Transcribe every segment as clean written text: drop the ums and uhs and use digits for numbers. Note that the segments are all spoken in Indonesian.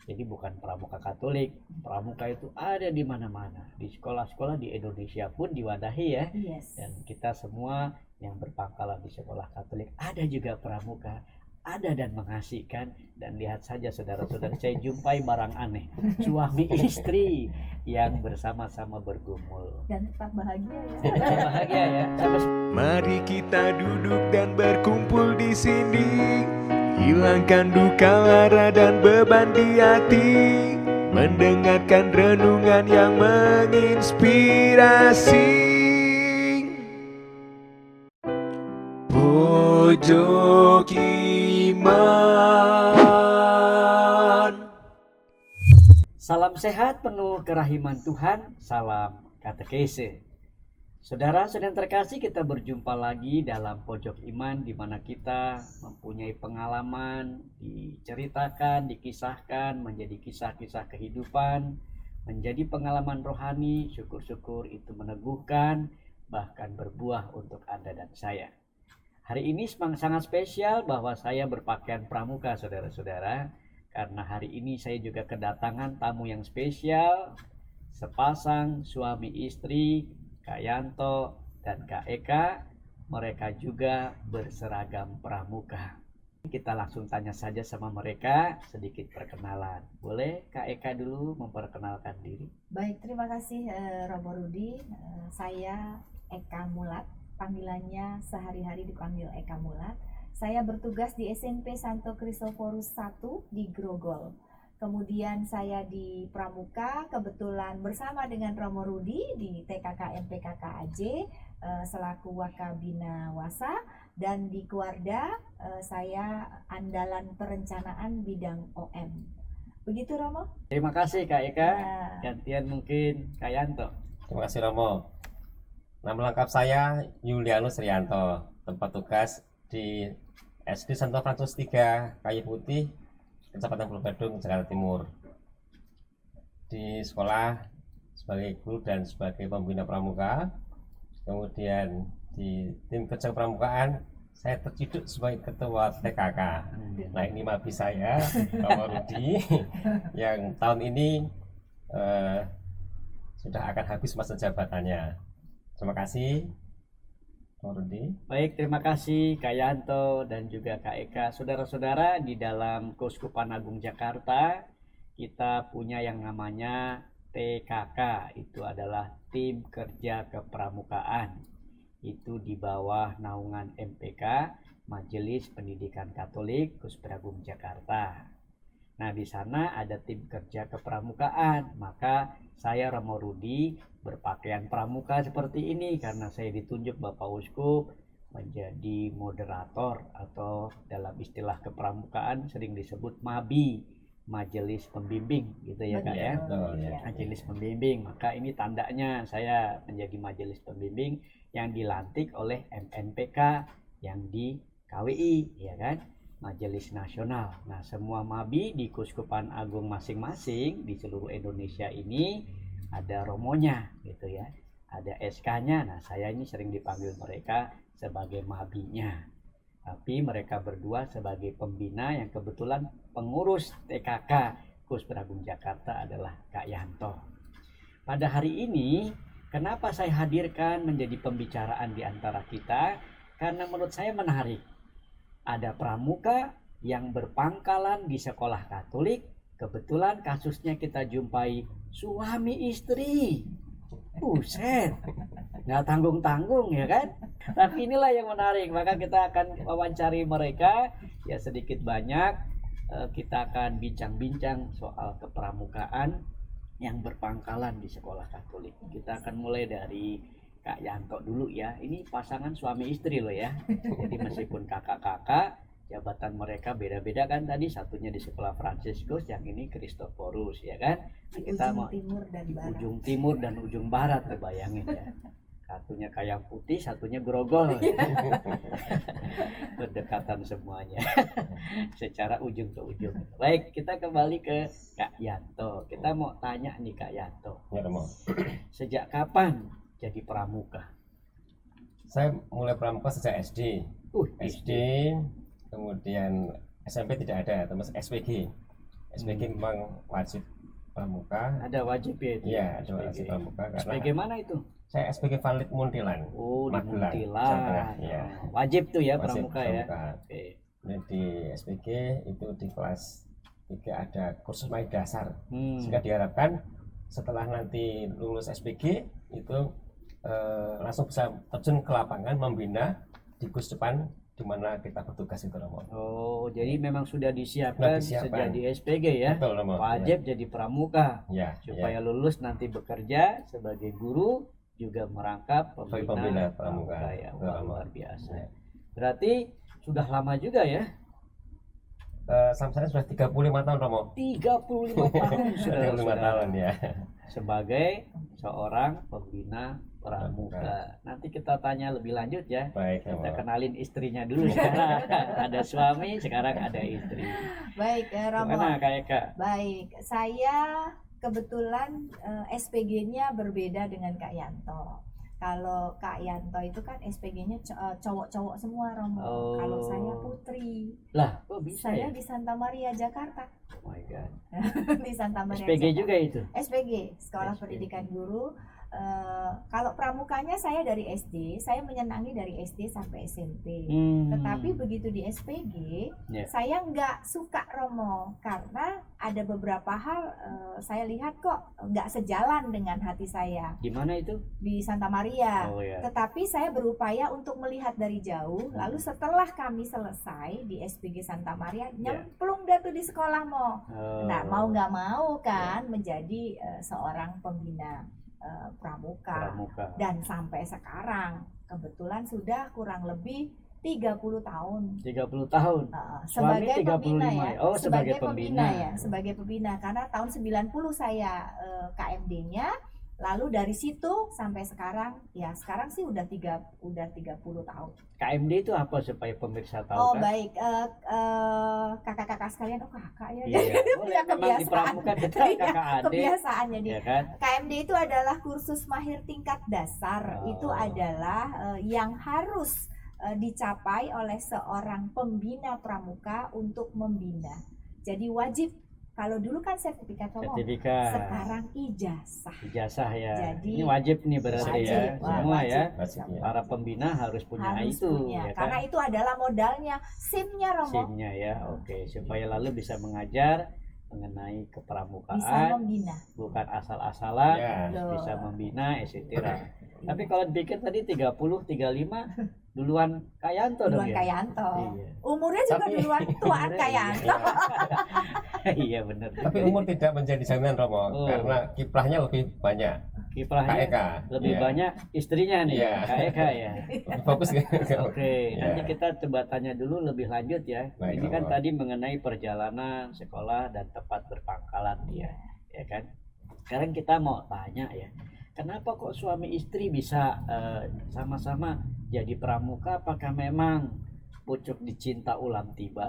Jadi bukan pramuka Katolik, pramuka itu ada di mana-mana, di sekolah-sekolah di Indonesia pun diwadahi ya. Yes. Dan kita semua yang berpangkalan di sekolah Katolik ada juga pramuka, ada dan mengasihkan. Dan lihat saja saudara-saudara, saya jumpai barang aneh, suami istri yang bersama-sama bergumul Dan tetap bahagia ya. dan bahagia ya. Mari kita duduk dan berkumpul di sini, hilangkan duka lara dan beban di hati, mendengarkan renungan yang menginspirasi. Pojok Iman. Salam sehat penuh kerahiman Tuhan, salam katekese. Saudara sedang terkasih, kita berjumpa lagi dalam Pojok Iman, di mana kita mempunyai pengalaman, diceritakan, dikisahkan, menjadi kisah-kisah kehidupan, menjadi pengalaman rohani. Syukur-syukur itu meneguhkan, bahkan berbuah untuk Anda dan saya. Hari ini sangat spesial bahwa saya berpakaian pramuka, saudara-saudara, karena hari ini saya juga kedatangan tamu yang spesial, sepasang suami istri, Kak Yanto dan Kak Eka. Mereka juga berseragam pramuka. Kita langsung tanya saja sama mereka, sedikit perkenalan. Boleh Kak Eka dulu memperkenalkan diri? Baik, terima kasih Romo Rudi. Saya Eka Mulat, panggilannya sehari-hari dipanggil Eka Mulat. Saya bertugas di SMP Santo Kristoforus 1 di Grogol. Kemudian saya di Pramuka, kebetulan bersama dengan Romo Rudi di TKK MPKK AJ selaku Wakabina Wasa, dan di Kuarda saya andalan perencanaan bidang OM. Begitu Romo? Terima kasih Kak Eka. Gantian mungkin Kak Yanto. Terima kasih Romo. Nama lengkap saya Yulianus Rianto, tempat tugas di SD Santo Franstus 3 Kayu Putih, Kecamatan Pulau Gadung, Jakarta Timur. Di sekolah sebagai guru dan sebagai pembina pramuka. Kemudian di tim kerja pramukaan saya terciduk sebagai ketua TKK. Nah, ini mabi saya, Romo Rudi, yang tahun ini sudah akan habis masa jabatannya. Terima kasih, Romo Rudi. Baik, terima kasih Kak Yanto dan juga Kak Eka. Saudara-saudara, di dalam Keuskupan Agung Jakarta kita punya yang namanya TKK. Itu adalah Tim Kerja Kepramukaan. Itu di bawah naungan MPK, Majelis Pendidikan Katolik Keuskupan Agung Jakarta. Nah, di sana ada tim kerja kepramukaan. Maka saya Romo Rudi berpakaian pramuka seperti ini karena saya ditunjuk Bapak Uskup menjadi moderator, atau dalam istilah kepramukaan sering disebut MABI, Majelis Pembimbing, gitu ya Kak ya. Majelis Pembimbing. Maka ini tandanya saya menjadi Majelis Pembimbing yang dilantik oleh MNPK yang di KWI, ya kan? Majelis Nasional. Nah, semua MABI di Keuskupan Agung masing-masing di seluruh Indonesia ini ada romonya, gitu ya. Ada SK-nya. Nah, saya ini sering dipanggil mereka sebagai MABI-nya. Tapi mereka berdua sebagai pembina, yang kebetulan pengurus TKK Keuskupan Agung Jakarta adalah Kak Yanto. Pada hari ini, kenapa saya hadirkan menjadi pembicaraan di antara kita? Karena menurut saya menarik. Ada pramuka yang berpangkalan di sekolah Katolik. Kebetulan kasusnya kita jumpai suami istri. Buset, nggak tanggung-tanggung ya kan? Tapi inilah yang menarik. Maka kita akan wawancari mereka. Ya sedikit banyak kita akan bincang-bincang soal kepramukaan yang berpangkalan di sekolah Katolik. Kita akan mulai dari Kak Yanto dulu ya. Ini pasangan suami istri loh ya. Jadi meskipun kakak-kakak, jabatan mereka beda-beda kan. Tadi satunya di sekolah Fransiskus, yang ini Kristoforus ya kan. Nah, kita mau timur dan barat. ujung timur dan ujung barat, bayangin ya. Satunya Kayu Putih, satunya Grogol. Berdekatan semuanya. Secara ujung ke ujung. Baik, kita kembali ke Kak Yanto. Kita mau tanya nih Kak Yanto. Ya, Romo. Sejak kapan jadi pramuka? Saya mulai pramuka sejak SD. SD, kemudian SMP tidak ada, termasuk SPG. SPG memang wajib pramuka. Ada wajib ya itu. Iya, ada wajib pramuka karena SPG mana itu? saya SPG valid Muntilan. Oh, di Magelang, Muntilan. Jawa Tengah, iya. Wajib tuh ya Wajib pramuka ya. pramuka. Oke. Kemudian di SPG itu di kelas 3 ada kursus main dasar. Sehingga diharapkan setelah nanti lulus SPG itu langsung bisa terjun ke lapangan membina di Gus depan di mana kita bertugas itu Romo. Oh, jadi memang sudah disiapkan sejak di SPG ya. Betul, Romo. Wajib jadi pramuka Ya, supaya lulus nanti bekerja sebagai guru juga merangkap pembina pramuka ya. Wah, luar biasa. Ya. Berarti sudah lama juga ya. Sampai saya sudah 35 tahun Romo. 35 tahun sudah 35 tahun ya. Sebagai seorang pembina pramuka. Nanti kita tanya lebih lanjut ya. Baik, Kita Romo. kenalin istrinya dulu sekarang. Ada suami, sekarang ada istri. Baik, Romo. Gimana Kak Eka? Baik, saya kebetulan SPG-nya berbeda dengan Kak Yanto. Kalau Kak Yanto itu kan SPG-nya cowok-cowok semua, Romo. Oh. Kalau saya putri. Lah, kok bisa Saya ya? di Santa Maria, Jakarta. Oh my god. Di Santa Maria. SPG Jakarta. juga itu. SPG, Sekolah SPG. Pendidikan Guru. Kalau pramukanya saya dari SD, saya menyenangi dari SD sampai SMP. Tetapi begitu di SPG, Ya. saya nggak suka Romo karena ada beberapa hal saya lihat kok nggak sejalan dengan hati saya Di mana itu? di Santa Maria. Oh ya. Tetapi saya berupaya untuk melihat dari jauh. Lalu setelah kami selesai di SPG Santa Maria, nyemplung dah tuh di sekolah Mo. Oh. Nah, mau nggak mau kan menjadi seorang pembina pramuka. Dan sampai sekarang kebetulan sudah kurang lebih 30 tahun 30 tahun. Suami sebagai 35 pembina ya. ya? Oh, sebagai pembina. Ya, sebagai pembina karena tahun 90 saya KMD-nya. Lalu dari situ sampai sekarang ya sekarang sih udah 30 tahun. KMD itu apa supaya pemirsa tahu Oh kan? baik, kakak-kakak sekalian, oh kakak ya. Iya, boleh. Memang di pramuka kita kakak adik. Kebiasaan jadi. Ya kan? KMD itu adalah kursus mahir tingkat dasar. Oh. Itu adalah yang harus dicapai oleh seorang pembina pramuka untuk membina. Jadi wajib. Kalau dulu kan sertifikat Romo, sekarang ijazah. Ijazah ya. Jadi, ini wajib nih berarti wajib, ya. Semua wajib. ya. Wajib, ya. Para pembina harus punya Harus itu punya. ya kan? Karena itu adalah modalnya, SIM-nya Romo. SIM-nya ya. Oke, supaya lalu bisa mengajar mengenai kepramukaan, Bisa membina. bukan asal-asalan, Ya. bisa membina, etc. Tapi kalau dipikir tadi 30, 35 duluan Kak Yanto dong Duluan ya? Kak Yanto. Iya. Umurnya juga Tapi- duluan tuaan Kak Yanto. Iya benar. Tapi umur tidak menjadi jaminan Romo Oh. karena kiprahnya lebih banyak. Kiprahnya Kak Eka. lebih Iya. banyak istrinya nih, Iya. Kak Eka ya. Lebih fokus ke Oke, Iya. nanti kita coba tanya dulu lebih lanjut ya. Baik, Ini kan Bapak. tadi mengenai perjalanan sekolah dan tempat berpangkalan ya, ya kan. Sekarang kita mau tanya ya, kenapa kok suami istri bisa sama-sama jadi pramuka? Apakah memang pucuk dicinta ulang tiba?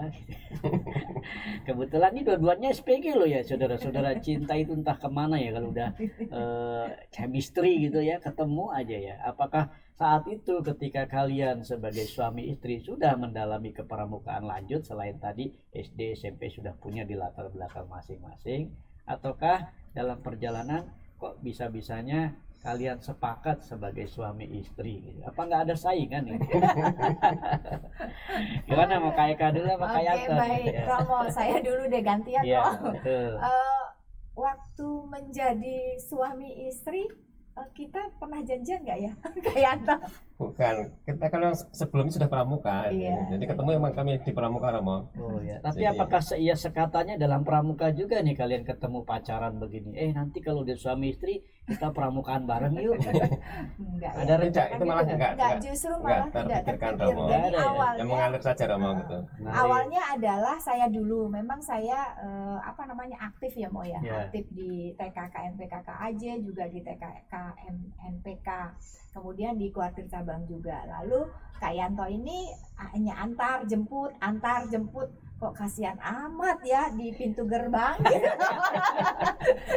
Kebetulan ini dua-duanya SPG loh ya, saudara-saudara. Cinta itu entah kemana ya kalau udah chemistry gitu ya, ketemu aja ya. Apakah saat itu ketika kalian sebagai suami istri sudah mendalami kepramukaan lanjut selain tadi SD SMP sudah punya di latar belakang masing-masing, ataukah dalam perjalanan kok bisa-bisanya kalian sepakat sebagai suami istri gitu? Apa nggak ada saingan nih? Gimana, mau Kak Eka dulu apa Kak Oke, Yanto? baik Ya. Romo, saya dulu deh gantian Iya, Romo. betul. Waktu menjadi suami istri kita pernah janjian nggak ya Kak Yanto? Bukan, kita kalau sebelumnya sudah pramuka, Iya. jadi ketemu emang kami di pramuka Romo. Oh ya, tapi Jadi- apakah seia sekatanya dalam pramuka juga nih kalian ketemu pacaran begini? Nanti kalau udah suami istri kita pramukaan bareng yuk. Enggak ya. Ada Tidak, rencana itu malah gitu nggak? Enggak, justru malah tidak terpikirkan terpikir. Romo. Jadi Nggak ada ya? awalnya Yang mengalir saja Romo gitu. Nah, awalnya adalah saya dulu memang saya aktif ya Mo ya, Ya. aktif di TKK NPKK AJ, juga di TKK NPK, kemudian di kuartir cabang juga. Lalu Kak Yanto ini hanya antar jemput kok kasihan amat ya di pintu gerbang gitu.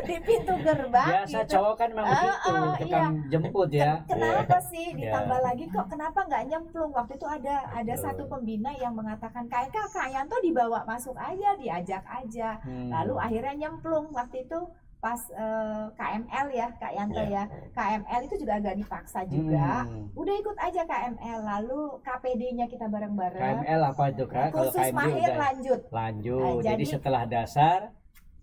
Di pintu gerbang Biasa gitu. cowok kan memang begitu, tukang jemput ya. Kenapa sih Iya. ditambah lagi kok kenapa nggak nyemplung? Waktu itu ada Betul. satu pembina yang mengatakan Kak Yanto dibawa masuk aja, diajak aja. Lalu akhirnya nyemplung waktu itu pas KML ya Kak Yanto Iya. ya. KML itu juga agak dipaksa juga. Hmm. Udah ikut aja KML, lalu KPD-nya kita bareng-bareng. KML apa itu Kak? Kalau Kursus KMG mahir udah lanjut. lanjut. Jadi Jadi setelah dasar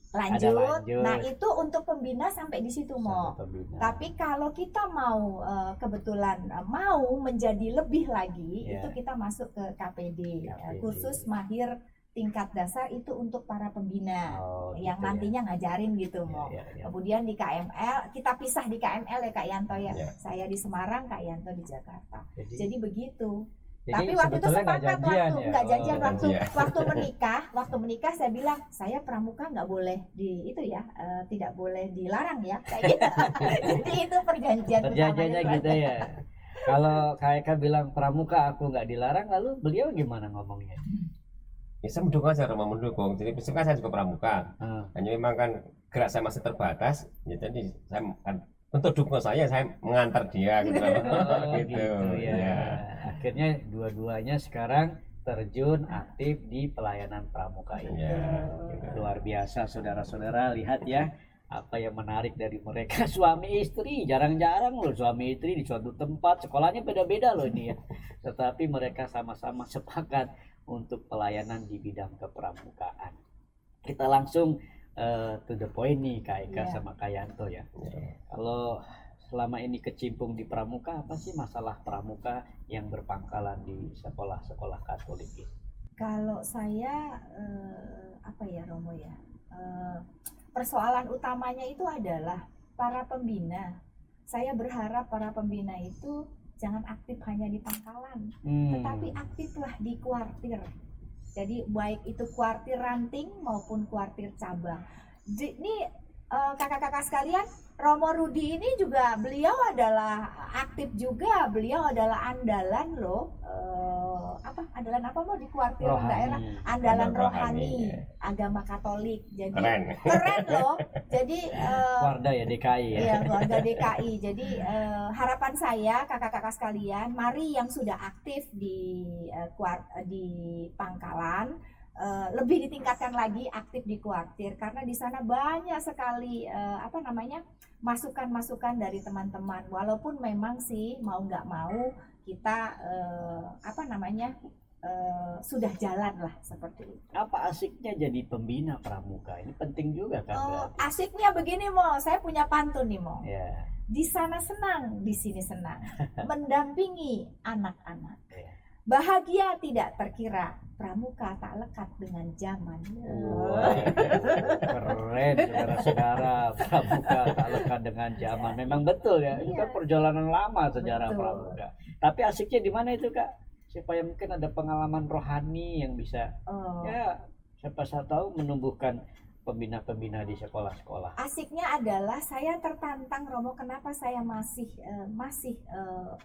Lanjut. lanjut. Nah, itu untuk pembina sampai di situ Mo. sampai pembina. Tapi kalau kita mau kebetulan mau menjadi lebih lagi, Ya. itu kita masuk ke KPD, KPD. kursus mahir tingkat dasar itu untuk para pembina Oh, yang gitu nantinya ngajarin gitu ya. Mo. Ya, ya, ya. Kemudian di KML, kita pisah di KML ya Kak Yanto ya. Ya. Saya di Semarang, Kak Yanto di Jakarta. Jadi Jadi begitu. Jadi Tapi waktu itu sebetulnya nggak sepakat janjian waktu ya? nggak janjian Oh, waktu janjian. waktu menikah saya bilang saya pramuka nggak boleh di itu ya tidak boleh dilarang ya kayak gitu. Jadi itu perjanjian Perjanjiannya utamanya. gitu ya. Kalau Kak Eka bilang pramuka aku nggak dilarang, lalu beliau gimana ngomongnya? Ya, saya mendukung aja, Roma mendukung. Jadi prinsip kan saya juga pramuka. Ah. Hanya memang kan gerak saya masih terbatas. Ya, jadi saya kan bentuk dukungan saya mengantar dia gitu. Oh, Gitu, gitu ya. ya. Akhirnya dua-duanya sekarang terjun aktif di pelayanan pramuka ini. Ya, Luar biasa saudara-saudara, lihat ya apa yang menarik dari mereka. Suami istri, jarang-jarang loh suami istri di suatu tempat, sekolahnya beda-beda loh ini ya. Tetapi mereka sama-sama sepakat untuk pelayanan di bidang kepramukaan. Kita langsung to the point nih Kak Eka Iya. sama Kak Yanto ya. Ya. Kalau selama ini kecimpung di pramuka, apa sih masalah pramuka yang berpangkalan di sekolah-sekolah Katolik ini? Kalau saya apa ya Romo ya persoalan utamanya itu adalah para pembina. Saya berharap para pembina itu jangan aktif hanya di pangkalan, tetapi aktiflah di kuartir. Jadi baik itu kuartir ranting maupun kuartir cabang. Ini kakak-kakak sekalian, Romo Rudi ini juga beliau adalah aktif juga, beliau adalah andalan loh. Andalan apa mau di kuartir daerah? Andalan rohani ya. agama Katolik. Jadi Keren. loh. Jadi Warda ya DKI ya. Iya, keluarga DKI. Jadi harapan saya kakak-kakak sekalian, mari yang sudah aktif di pangkalan lebih ditingkatkan lagi aktif di kuartir karena di sana banyak sekali masukan-masukan dari teman-teman. Walaupun memang sih mau nggak mau kita sudah jalan lah seperti itu. Apa asiknya jadi pembina pramuka? Ini penting juga kan berarti. Asiknya begini Mo, saya punya pantun nih Mo. Ya. Di sana senang, di sini senang, mendampingi anak-anak. Ya. Bahagia tidak terkira, pramuka tak lekat dengan zaman. Wah, keren saudara-saudara, pramuka tak lekat dengan zaman. Memang betul ya, itu Iya. kan perjalanan lama sejarah Betul. pramuka. Tapi asiknya di mana itu Kak? Supaya mungkin ada pengalaman rohani yang bisa Oh. ya siapa tahu menumbuhkan pembina-pembina di sekolah-sekolah. Asiknya adalah saya tertantang Romo, kenapa saya masih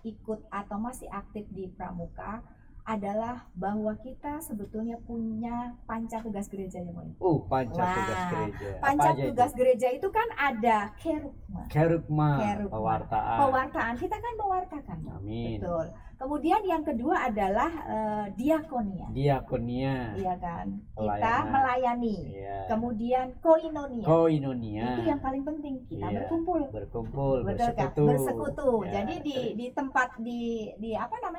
ikut atau masih aktif di pramuka adalah bahwa kita sebetulnya punya panca tugas gereja ya Mo. Panca Wah, tugas gereja. Panca Apa aja tugas itu? gereja itu kan ada kerugma. Kerugma, Kerugma. pewartaan. Pewartaan, kita kan mewartakan. Amin. Betul. Kemudian yang kedua adalah diakonia. Diakonia. Iya kan? Kita Pelayanan. melayani. Iya. Kemudian koinonia. Koinonia. Itu yang paling penting, kita Iya. berkumpul. Berkumpul, Betul kan? bersekutu. Bersekutu. Ya, Jadi di tempat di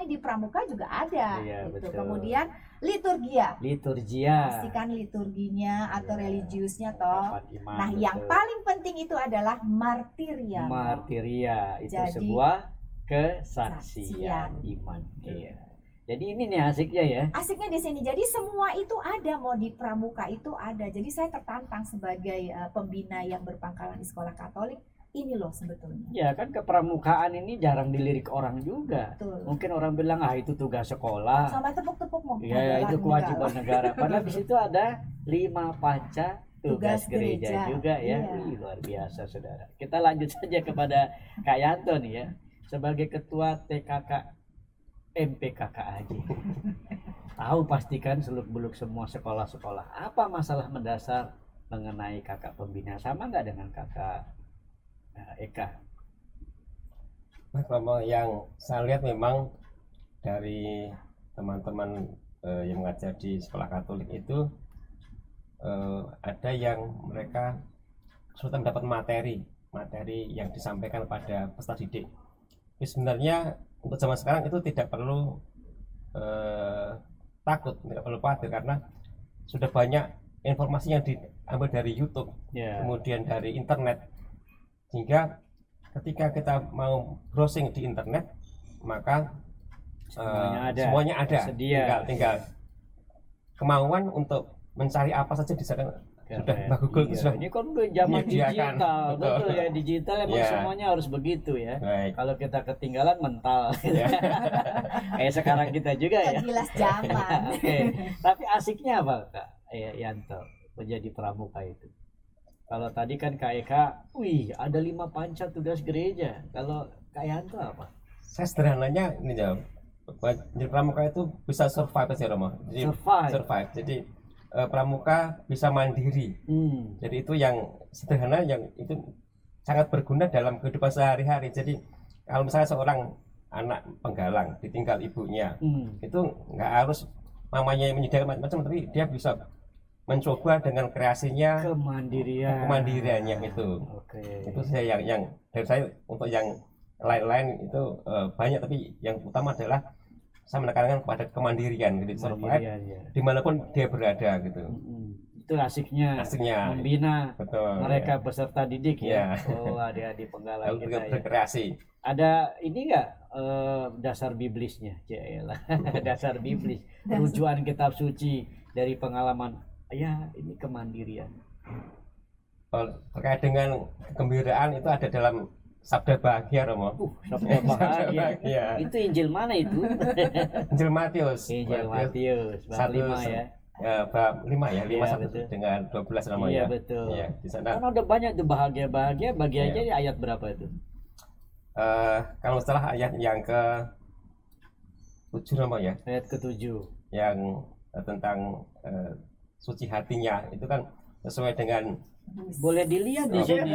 di pramuka juga ada Iya, gitu. betul. Kemudian liturgia. Liturgia. Pastikan liturginya atau Iya. religiusnya toh. Rapat iman, Nah, yang betul. paling penting itu adalah martiria. Martiria itu Jadi, sebuah kesaksian saksian. iman. Iya. Jadi ini nih asiknya ya. Asiknya di sini. Jadi semua itu ada, mau di pramuka itu ada. Jadi saya tertantang sebagai pembina yang berpangkalan di sekolah Katolik. Ini loh sebetulnya. Ya kan kepramukaan ini jarang dilirik orang juga. Betul. Mungkin orang bilang itu tugas sekolah. Sama tepuk-tepuk mau. Ya itu kewajiban negara. Padahal di situ ada 5 panca tugas Tugas gereja gereja. juga ya. Iya. Wih, luar biasa saudara. Kita lanjut saja kepada Kak Yanto nih ya. Sebagai ketua TKK MPKK aja. tahu pastikan seluk-beluk semua sekolah-sekolah. Apa masalah mendasar mengenai kakak pembina? Sama nggak dengan kakak Eka? Mas Romo, yang saya lihat memang dari teman-teman yang mengajar di sekolah Katolik itu ada yang mereka sudah mendapat materi yang disampaikan pada peserta didik. Tapi sebenarnya untuk zaman sekarang itu tidak perlu takut, tidak perlu khawatir, karena sudah banyak informasi yang diambil dari YouTube, kemudian dari internet, sehingga ketika kita mau browsing di internet maka semuanya ada. Tinggal kemauan untuk mencari apa saja di sana. Sudah Mbak Google itu sudah ini kan udah zaman menyediakan. digital, betul ya, digital emang semuanya harus begitu ya. Kalau kita ketinggalan mental, kayak sekarang kita juga ya. Jelas zaman. Oke. Tapi asiknya apa Kak Yanto menjadi pramuka itu? Kalau tadi kan Kak Eka, ada 5 panca tugas gereja. Kalau Kak Yanto apa? Saya sederhananya ini ya, jadi pramuka itu bisa survive aja Romo. Jadi survive. Jadi pramuka bisa mandiri. Jadi itu yang sederhana, yang itu sangat berguna dalam kehidupan sehari-hari. Jadi kalau misalnya seorang anak penggalang ditinggal ibunya, itu nggak harus mamanya menyediakan macam-macam, tapi dia bisa mencoba dengan kreasinya, kemandiriannya itu. Itu saya yang dari saya. Untuk yang lain-lain itu banyak, tapi yang utama adalah saya menekankan pada kemandirian, gitu, survive dimanapun dia berada gitu. Itu asiknya membina mereka peserta didik ya. Adik-adik penggalang kita berkreasi. Ada ini enggak dasar biblisnya? Dasar biblis, rujukan kitab suci dari pengalaman ini kemandirian. Terkait dengan kegembiraan itu ada dalam Sabda Bahagia Romo. Sabda Bahagia. Itu Injil mana itu? Injil Matius. Bab 5 ya. Bab 5 ya, 5 dengan 12 namanya. Iya betul. Di sana. Kan ada banyak tuh bahagia-bahagia, bagi aja di ayat berapa itu? Kalau setelah ayat yang ke-7 Romo ya. Ayat ke-7. Yang tentang suci hatinya itu kan sesuai dengan, boleh dilihat di sini.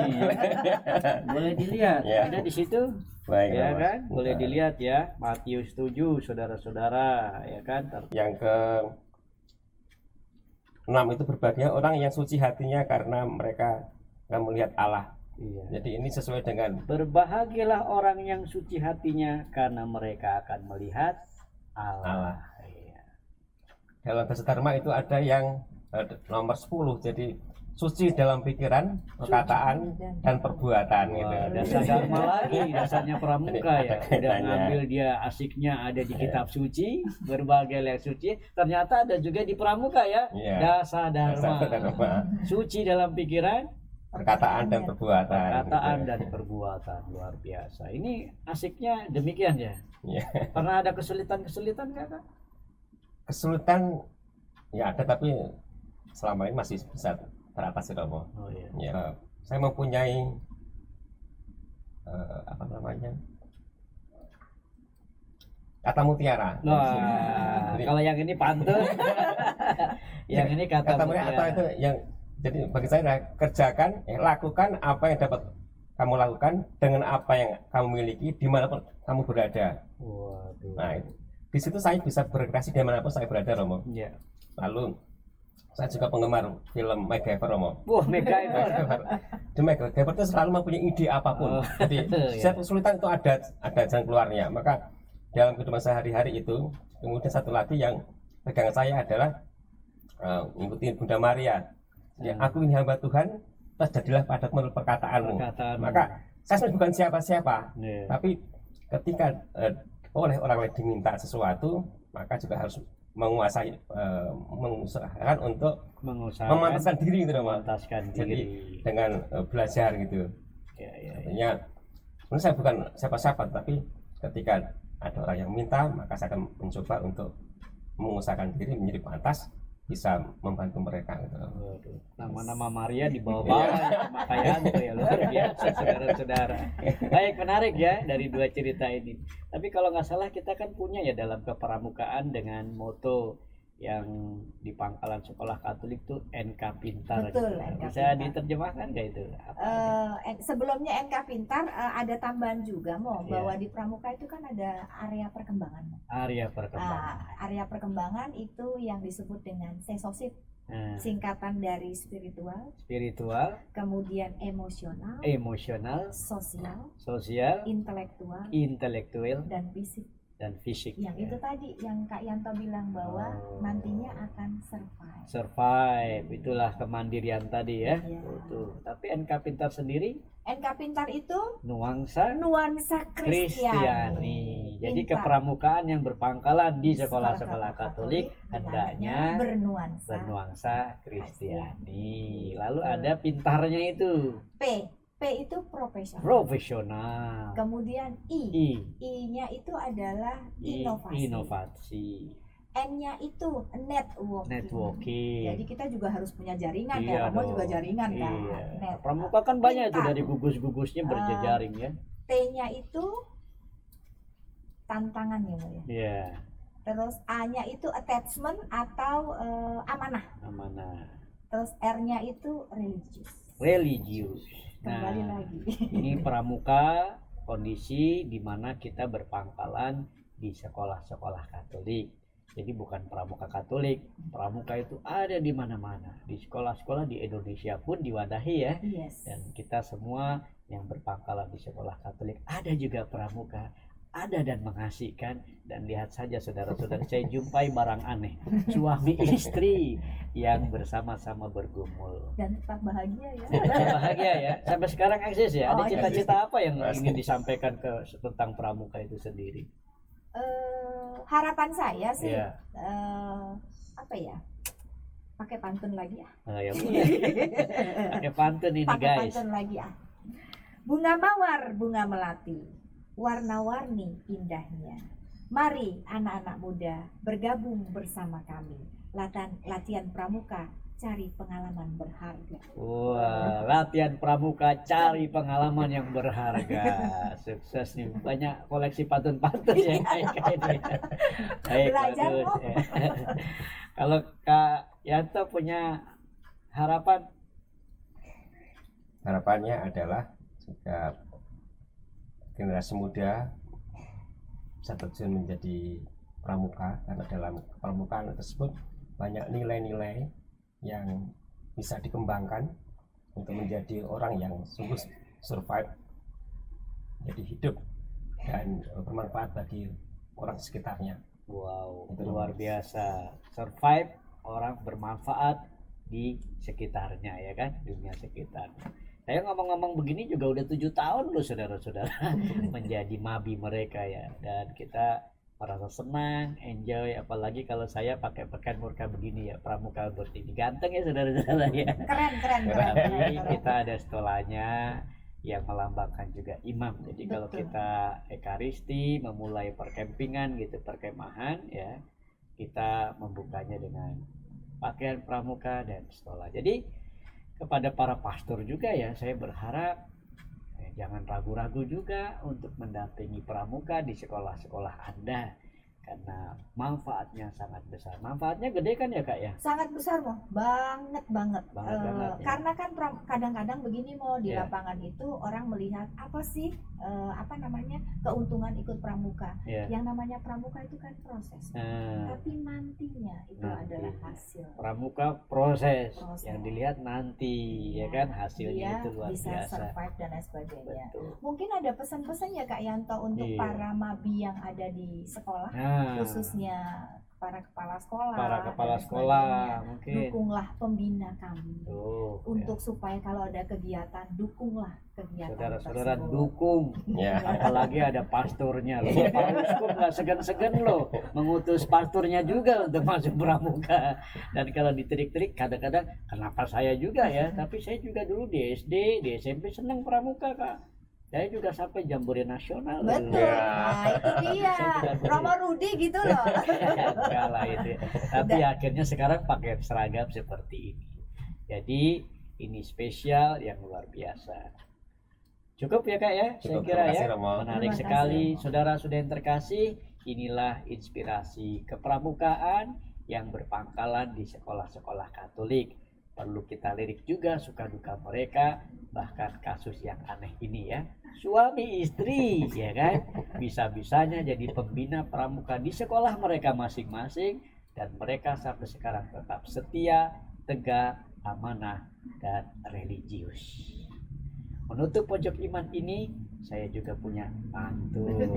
Boleh dilihat. Ada di situ. Baik, ya kan? Boleh dilihat ya. Matius 7, saudara-saudara, ya kan? Yang ke-6 itu berbahagia orang yang suci hatinya karena mereka akan melihat Allah. Jadi ini sesuai dengan berbahagialah orang yang suci hatinya karena mereka akan melihat Allah. Dalam bahasa Dharma itu ada yang nomor 10, jadi suci dalam pikiran, perkataan, dan perbuatan. Gitu. Dasar Dharma lagi, dasarnya pramuka ya. Udah ngambil dia asiknya ada di kitab suci, berbagai yang suci. Ternyata ada juga di pramuka ya. Dasar Dharma. Suci dalam pikiran, perkataan, dan perbuatan. Luar biasa. Ini asiknya demikian ya. Pernah ada kesulitan-kesulitan nggak Kak? Kesulitan ya ada, tapi selama ini masih bisa teratasi Romo. Saya mempunyai kata mutiara. Jadi, kalau yang ini pantun, yang ini kata mutiara. Itu yang, jadi bagi saya kerjakan, lakukan apa yang dapat kamu lakukan dengan apa yang kamu miliki dimanapun kamu berada. Nah, di situ saya bisa berkreasi dimanapun saya berada Romo. Lalu saya juga penggemar film MacGyver Romo. MacGyver. Di MacGyver itu selalu mempunyai ide apapun. Jadi setiap kesulitan itu ada jalan keluarnya. Maka dalam kehidupan sehari-hari itu, kemudian satu lagi yang pegangan saya adalah mengikuti Bunda Maria. Jadi, aku ini hamba Tuhan, terjadilah padaku menurut perkataanmu. Maka saya bukan siapa-siapa, tapi ketika oleh orang lain diminta sesuatu, maka juga harus mengusahakan untuk memantaskan diri gitu, jadi dengan belajar gitu. Artinya sebenarnya saya bukan siapa-siapa, tapi ketika ada orang yang minta, maka saya akan mencoba untuk mengusahakan diri menjadi pantas, bisa membantu mereka gitu. Nama-nama Maria di bawah-bawah sama Yanto ya, luar biasa saudara-saudara. Baik, menarik ya dari dua cerita ini. Tapi kalau nggak salah kita kan punya ya dalam kepramukaan dengan moto yang di pangkalan sekolah Katolik tuh NK Pintar Betul, gitu. NK Bisa Pintar. diterjemahkan nggak itu? Apa aja? Sebelumnya NK Pintar ada tambahan juga Mo, Iya. bahwa di Pramuka itu kan ada area perkembangan. Mo. Area perkembangan. Area perkembangan itu yang disebut dengan sesosip, Nah, singkatan dari spiritual, spiritual, kemudian emosional, emosional, sosial, sosial, intelektual, intelektual, dan fisik. dan fisik. Yang ya. itu tadi yang Kak Yanto bilang bahwa Oh. nantinya akan survive. Survive, itulah kemandirian tadi ya. Iya. Tuh. Tapi NK Pintar sendiri NK Pintar itu nuansa nuansa Kristiani. Kristiani. Jadi Pintar. kepramukaan yang berpangkalan di Sekolah sekolah-sekolah Katolik hendaknya bernuansa Kristiani. Lalu Betul. ada pintarnya itu P itu profesional. profesional. Kemudian I, I-nya itu adalah inovasi. inovasi, N-nya itu networking. networking. Jadi kita juga harus punya jaringan Iya ya. Kamu juga dong. jaringan kan. Iya. Net. Pramuka kan banyak itu Pintar. dari gugus-gugusnya berjejaring ya. T-nya itu tantangan ya, Mbak ya. Iya, Terus A-nya itu attachment atau amanah. amanah. Terus R-nya itu religius. Religius. Kembali Nah, lagi. ini pramuka kondisi di mana kita berpangkalan di sekolah-sekolah Katolik. Jadi bukan pramuka Katolik, pramuka itu ada di mana-mana. Di sekolah-sekolah di Indonesia pun diwadahi ya. Yes. Dan kita semua yang berpangkalan di sekolah Katolik ada juga pramuka, ada dan mengasihkan. Dan lihat saja saudara-saudara, saya jumpai barang aneh, suami istri yang bersama-sama bergumul. Dan tetap bahagia ya. Bahagia ya, sampai sekarang eksis ya. Ada Oh, cita-cita apa yang Pasti. ingin disampaikan tentang pramuka itu sendiri? Harapan saya sih Iya. apa ya? Pakai pantun lagi ya. Ya boleh. Pakai pantun ini Pakai guys. pantun lagi ya. Bunga mawar, bunga melati, warna-warni indahnya. Mari anak-anak muda bergabung bersama kami. Latihan pramuka, cari pengalaman berharga. Wah, latihan pramuka cari pengalaman yang berharga. Sukses nih, banyak koleksi pantun-pantun ya kayak ini. Baik, Belajar, bagus. Mo. Kalau Kak Yanto punya harapan? Harapannya adalah jika generasi muda bisa terjun menjadi pramuka, karena dalam pramukaan tersebut banyak nilai-nilai yang bisa dikembangkan untuk menjadi orang yang sungguh survive, jadi hidup dan bermanfaat bagi orang sekitarnya. Wow, Itu luar Mas. biasa. Survive, orang bermanfaat di sekitarnya ya kan, dunia sekitar. Saya ngomong-ngomong begini juga udah 7 tahun loh saudara-saudara menjadi mabi mereka ya, dan kita merasa senang, enjoy, apalagi kalau saya pakai pekan murka begini ya, pramuka bertini ganteng ya saudara-saudara ya. Keren. Tapi kita ada stolanya yang melambangkan juga imam. Jadi kalau Betul. kita ekaristi memulai perkempingan gitu, perkemahan ya, kita membukanya dengan pakaian pramuka dan stola. Jadi kepada para pastor juga ya, saya berharap jangan ragu-ragu juga untuk mendampingi pramuka di sekolah-sekolah Anda, karena manfaatnya sangat besar. Manfaatnya gede kan ya Kak ya? Sangat besar Mo, banget. Banget banget, ya. Karena kan kadang-kadang begini Mo, di Ya. lapangan itu orang melihat apa sih keuntungan ikut pramuka. Ya. Yang namanya pramuka itu kan proses. Nah, Tapi nantinya itu Nanti. adalah hasil. pramuka proses, Proses. yang dilihat nanti ya Iya, kan, hasilnya Dia itu luar bisa biasa. survive dan lain sebagainya. Betul. Mungkin ada pesan-pesan ya Kak Yanto untuk Iya. para mabi yang ada di sekolah, Nah, khususnya para kepala sekolah. para dan kepala lain sekolah sebagainya. mungkin. Dukunglah pembina kami. Tuh, Untuk supaya kalau ada kegiatan, dukunglah kegiatan saudara-saudara tersebut. dukung. Ya. Apalagi ada pastornya loh. Pak Uskup nggak segan-segan loh mengutus pastornya juga untuk masuk pramuka. Dan kalau diterik-terik kadang-kadang, kenapa saya juga ya? Tapi saya juga dulu di SD, di SMP seneng pramuka Kak. Saya juga sampai jambore nasional. Betul. Ya. Nah, itu dia. Saya tidak boleh. Romo Rudi gitu loh. Enggak lah itu. Tapi akhirnya sekarang pakai seragam seperti ini. Jadi ini spesial yang luar biasa. Cukup ya Kak ya? Saya Cukup, kira terima kasih, ya. Romo. Menarik Terima sekali kasih. saudara-saudara yang terkasih. Inilah inspirasi kepramukaan yang berpangkalan di sekolah-sekolah Katolik. Perlu kita lirik juga suka duka mereka, bahkan kasus yang aneh ini ya, suami istri ya kan, bisa-bisanya jadi pembina pramuka di sekolah mereka masing-masing, dan mereka sampai sekarang tetap setia, tegak, amanah, dan religius. Menutup pojok iman ini, saya juga punya pantun.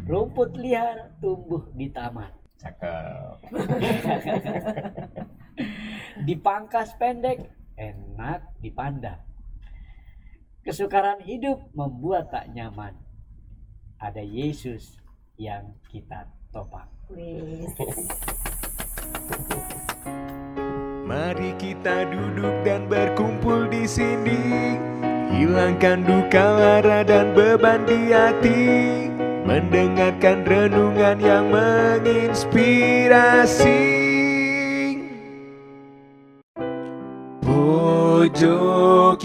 Rumput liar tumbuh di taman, Cakep. dipangkas pendek, enak dipandang. Kesukaran hidup membuat tak nyaman. Ada Yesus yang kita topang. Wis. Mari kita duduk dan berkumpul di sini, hilangkan duka lara dan beban di hati, mendengarkan renungan yang menginspirasi. Pojok